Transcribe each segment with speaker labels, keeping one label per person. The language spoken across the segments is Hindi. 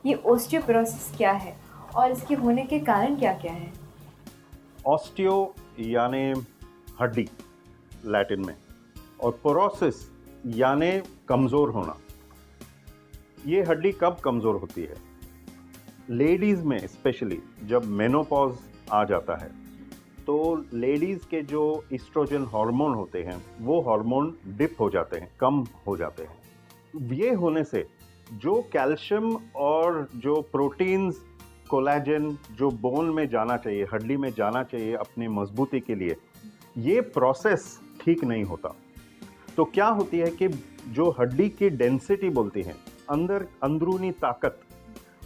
Speaker 1: ये ओस्टियोपोरोसिस क्या है और इसके होने के कारण क्या-क्या हैं?
Speaker 2: ऑस्टियो यानी हड्डी लैटिन में, और पोरोसिस यानी कमज़ोर होना। ये हड्डी कब कमज़ोर होती है? लेडीज़ में स्पेशली जब मेनोपॉज आ जाता है, तो लेडीज़ के जो एस्ट्रोजन हार्मोन होते हैं वो हार्मोन डिप हो जाते हैं, कम हो जाते हैं। ये होने से जो कैल्शियम और जो प्रोटीन्स, कोलेजन जो बोन में जाना चाहिए, हड्डी में जाना चाहिए अपनी मजबूती के लिए, ये प्रोसेस ठीक नहीं होता। तो क्या होती है कि जो हड्डी की डेंसिटी बोलती हैं, अंदरूनी ताकत,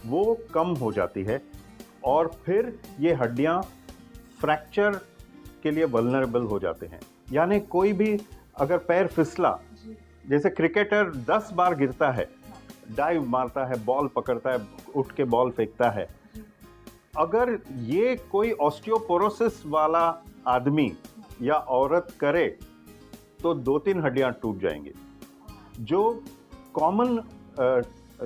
Speaker 2: वो कम हो जाती है और फिर ये हड्डियां फ्रैक्चर के लिए वल्नरेबल हो जाते हैं। यानी कोई भी अगर पैर फिसला, जैसे क्रिकेटर 10 बार गिरता है, डाइव मारता है, बॉल पकड़ता है, उठ के बॉल फेंकता है, अगर ये कोई ऑस्टियोपोरोसिस वाला आदमी या औरत करे तो 2-3 हड्डियां टूट जाएंगी। जो कॉमन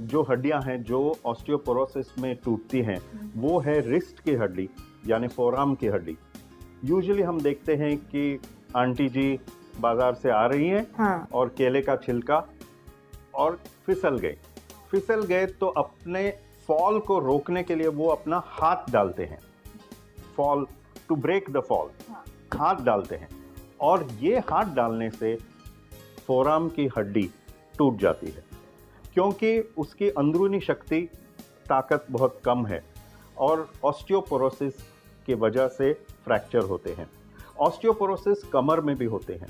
Speaker 2: जो हड्डियां हैं जो ऑस्टियोपोरोसिस में टूटती हैं, वो है रिस्ट की हड्डी यानी फोरआर्म की हड्डी। यूजुअली हम देखते हैं कि आंटी जी बाजार से आ रही हैं,
Speaker 1: हाँ।
Speaker 2: और केले का छिलका और फिसल गए तो अपने फॉल को रोकने के लिए वो अपना हाथ डालते हैं, fall to break the fall, हाथ डालते हैं, और ये हाथ डालने से फोरआर्म की हड्डी टूट जाती है, क्योंकि उसकी अंदरूनी शक्ति, ताकत बहुत कम है, और ऑस्टियोपोरोसिस की वजह से फ्रैक्चर होते हैं। ऑस्टियोपोरोसिस कमर में भी होते हैं।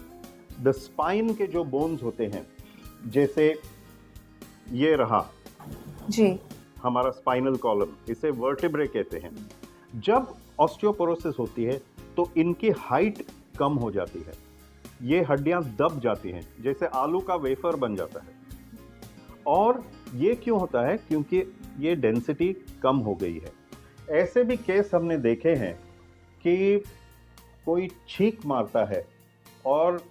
Speaker 2: द स्पाइन के जो बोन्स होते हैं, जैसे ये रहा
Speaker 1: जी।
Speaker 2: हमारा स्पाइनल कॉलम, इसे वर्टिब्रे कहते हैं। जब ऑस्टियोपोरोसिस होती है तो इनकी हाइट कम हो जाती है, ये हड्डियां दब जाती हैं, जैसे आलू का वेफर बन जाता है। और ये क्यों होता है? क्योंकि ये डेंसिटी कम हो गई है। ऐसे भी केस हमने देखे हैं कि कोई छींक मारता है और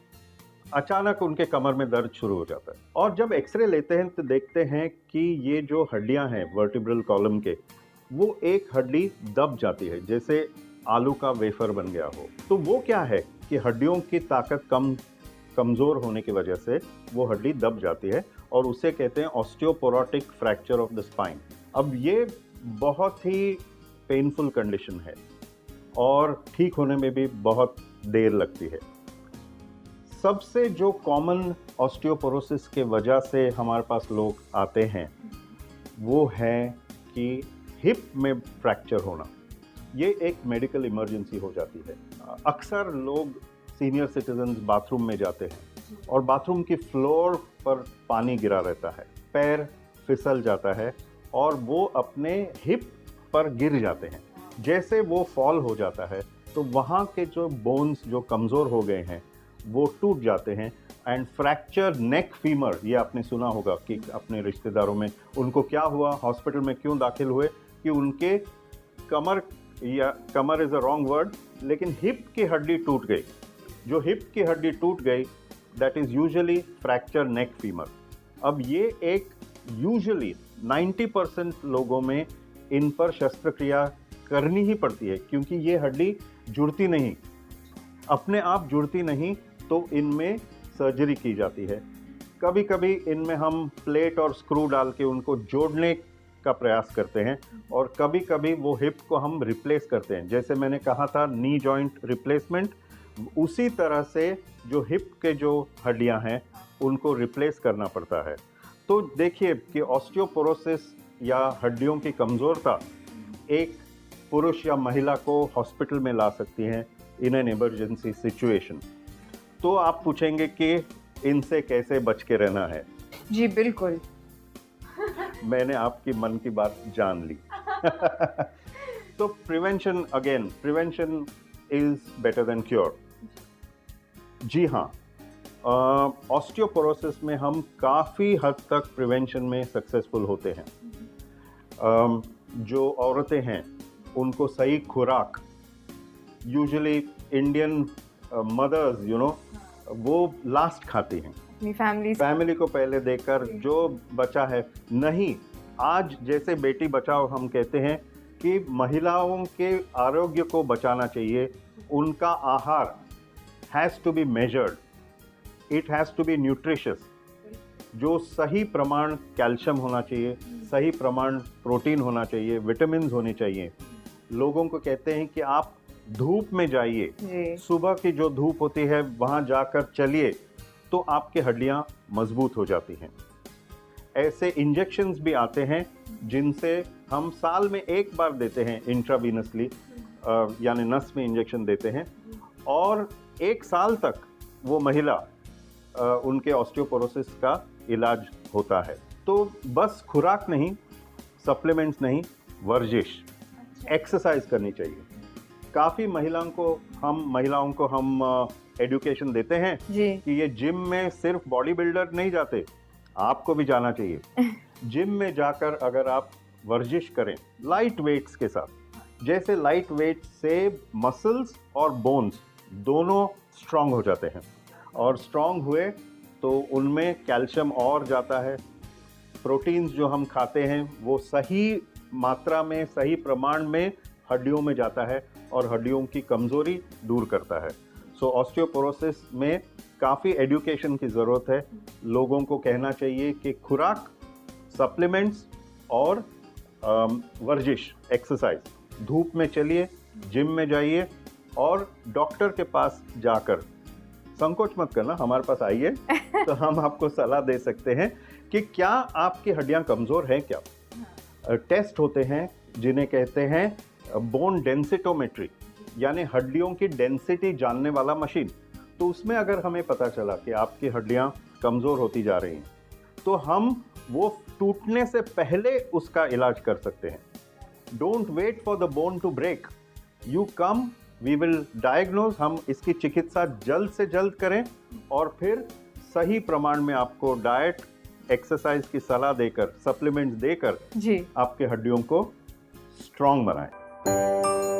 Speaker 2: अचानक उनके कमर में दर्द शुरू हो जाता है, और जब एक्सरे लेते हैं तो देखते हैं कि ये जो हड्डियां हैं वर्टिब्रल कॉलम के, वो एक हड्डी दब जाती है, जैसे आलू का वेफर बन गया हो। तो वो क्या है कि हड्डियों की ताकत कमज़ोर होने की वजह से वो हड्डी दब जाती है, और उसे कहते हैं osteoporotic fracture of the spine. अब ये बहुत ही पेनफुल कंडीशन है और ठीक होने में भी बहुत देर लगती है। सबसे जो कॉमन ऑस्टियोपोरोसिस के वजह से हमारे पास लोग आते हैं, वो है कि हिप में फ्रैक्चर होना। ये एक मेडिकल इमरजेंसी हो जाती है। अक्सर लोग सीनियर सिटीजन्स बाथरूम में जाते हैं और बाथरूम की फ्लोर पर पानी गिरा रहता है, पैर फिसल जाता है और वो अपने हिप पर गिर जाते हैं। जैसे वो फॉल हो जाता है तो वहाँ के जो बोन्स जो कमज़ोर हो गए हैं वो टूट जाते हैं, एंड फ्रैक्चर नेक फीमर, ये आपने सुना होगा कि अपने रिश्तेदारों में उनको क्या हुआ, हॉस्पिटल में क्यों दाखिल हुए, कि उनके कमर, या कमर इज़ अ रॉन्ग वर्ड, लेकिन हिप की हड्डी टूट गई। जो हिप की हड्डी टूट गई, that is usually fracture neck femur. अब ये एक यूजुअली 90% लोगों में इन पर शस्त्रक्रिया करनी ही पड़ती है, क्योंकि ये हड्डी जुड़ती नहीं, अपने आप जुड़ती नहीं, तो इनमें सर्जरी की जाती है। कभी कभी इनमें हम प्लेट और स्क्रू डाल के उनको जोड़ने का प्रयास करते हैं, और कभी कभी वो हिप को हम रिप्लेस करते हैं, जैसे मैंने कहा था नी जॉइंट रिप्लेसमेंट, उसी तरह से जो हिप के जो हड्डियां हैं उनको रिप्लेस करना पड़ता है। तो देखिए कि ऑस्टियोपोरोसिस या हड्डियों की कमज़ोरता एक पुरुष या महिला को हॉस्पिटल में ला सकती हैं इन एन इमरजेंसी सिचुएशन। तो आप पूछेंगे कि इनसे कैसे बच के रहना है।
Speaker 1: जी बिल्कुल।
Speaker 2: मैंने आपकी मन की बात जान ली। तो prevention is better than cure. जी हाँ, ऑस्टियोपोरोसिस में हम काफ़ी हद तक प्रिवेंशन में सक्सेसफुल होते हैं। जो औरतें हैं उनको सही खुराक, यूजुअली इंडियन मदर्स वो लास्ट खाती हैं,
Speaker 1: अपनी फैमिली
Speaker 2: फैमिली को पहले देकर जो बचा है, नहीं आज जैसे बेटी बचाओ हम कहते हैं कि महिलाओं के आरोग्य को बचाना चाहिए, उनका आहार has to be measured, it has to be nutritious, जो सही प्रमाण कैल्शियम होना चाहिए, सही प्रमाण प्रोटीन होना चाहिए, विटामिन्स होने चाहिए। लोगों को कहते हैं कि आप धूप में जाइए, सुबह की जो धूप होती है वहाँ जाकर चलिए तो आपकी हड्डियाँ मजबूत हो जाती हैं। ऐसे इंजेक्शंस भी आते हैं जिनसे हम साल में एक बार देते हैं इंट्रावीनसली, यानी नस में इंजेक्शन देते हैं, और 1 साल तक वो महिला उनके ऑस्टियोपोरोसिस का इलाज होता है। तो बस खुराक नहीं, सप्लीमेंट्स नहीं, वर्जिश, एक्सरसाइज करनी चाहिए। काफ़ी महिलाओं को हम एजुकेशन देते हैं कि ये जिम में सिर्फ बॉडी बिल्डर नहीं जाते, आपको भी जाना चाहिए। जिम में जाकर अगर आप वर्जिश करें लाइट वेट्स के साथ, जैसे लाइट वेट से मसल्स और बोन्स दोनों स्ट्रांग हो जाते हैं, और स्ट्रांग हुए तो उनमें कैल्शियम और जाता है। प्रोटीन्स जो हम खाते हैं वो सही मात्रा में, सही प्रमाण में हड्डियों में जाता है और हड्डियों की कमज़ोरी दूर करता है। सो ऑस्टियोपोरोसिस में काफ़ी एजुकेशन की ज़रूरत है। लोगों को कहना चाहिए कि खुराक, सप्लीमेंट्स और वर्जिश, एक्सरसाइज, धूप में चलिए, जिम में जाइए, और डॉक्टर के पास जाकर संकोच मत करना, हमारे पास आइए तो हम आपको सलाह दे सकते हैं कि क्या आपकी हड्डियां कमज़ोर हैं क्या। टेस्ट होते हैं जिन्हें कहते हैं बोन डेंसिटोमेट्री, यानी हड्डियों की डेंसिटी जानने वाला मशीन। तो उसमें अगर हमें पता चला कि आपकी हड्डियां कमज़ोर होती जा रही हैं तो हम वो टूटने से पहले उसका इलाज कर सकते हैं। Don't wait for the bone to break, you come, we will diagnose, हम इसकी चिकित्सा जल्द से जल्द करें और फिर सही प्रमाण में आपको डाइट, एक्सरसाइज की सलाह देकर, सप्लीमेंट्स देकर आपके हड्डियों को स्ट्रांग बनाएं।